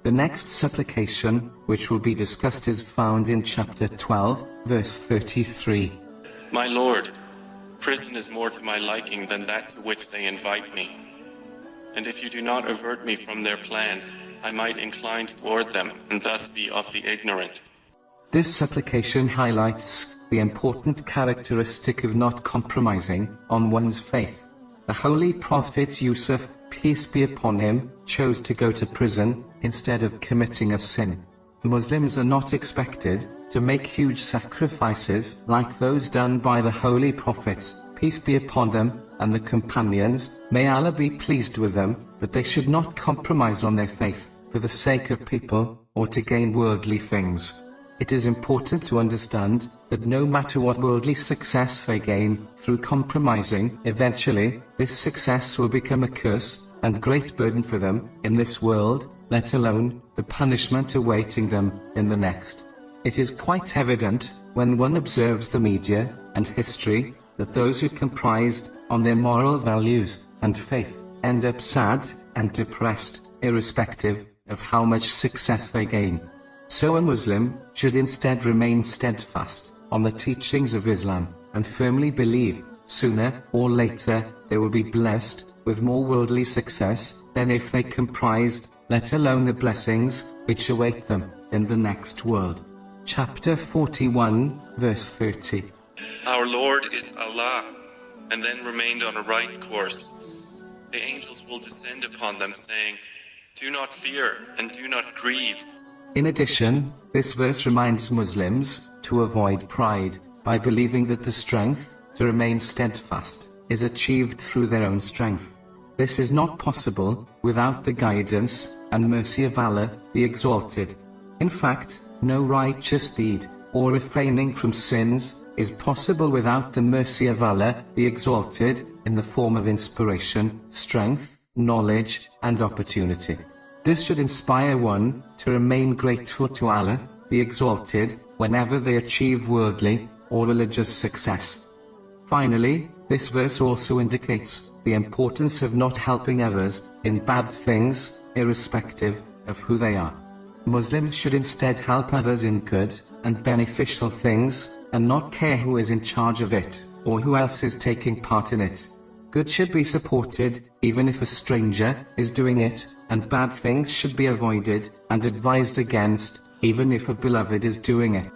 The next supplication, which will be discussed, is found in chapter 12, verse 33. My Lord, prison is more to my liking than that to which they invite me. And if you do not avert me from their plan, I might incline toward them, and thus be of the ignorant. This supplication highlights the important characteristic of not compromising on one's faith. The Holy Prophet Yusuf, peace be upon him, chose to go to prison instead of committing a sin. Muslims are not expected to make huge sacrifices like those done by the Holy Prophets, peace be upon them, and the companions, may Allah be pleased with them, but they should not compromise on their faith for the sake of people or to gain worldly things. It is important to understand that no matter what worldly success they gain through compromising, eventually this success will become a curse and great burden for them in this world, let alone the punishment awaiting them in the next. It is quite evident when one observes the media and history that those who compromised on their moral values and faith end up sad and depressed, irrespective of how much success they gain. So a Muslim should instead remain steadfast on the teachings of Islam and firmly believe, sooner or later they will be blessed with more worldly success than if they comprised, let alone the blessings which await them in the next world. Chapter 41, verse 30. Our Lord is Allah, and then remained on a right course. The angels will descend upon them, saying, Do not fear and do not grieve. In addition, this verse reminds Muslims to avoid pride by believing that the strength to remain steadfast is achieved through their own strength. This is not possible without the guidance and mercy of Allah, the Exalted. In fact, no righteous deed or refraining from sins is possible without the mercy of Allah, the Exalted, in the form of inspiration, strength, knowledge, and opportunity. This should inspire one to remain grateful to Allah, the Exalted, whenever they achieve worldly or religious success. Finally, this verse also indicates the importance of not helping others in bad things, irrespective of who they are. Muslims should instead help others in good and beneficial things, and not care who is in charge of it, or who else is taking part in it. Good should be supported, even if a stranger is doing it, and bad things should be avoided and advised against, even if a beloved is doing it.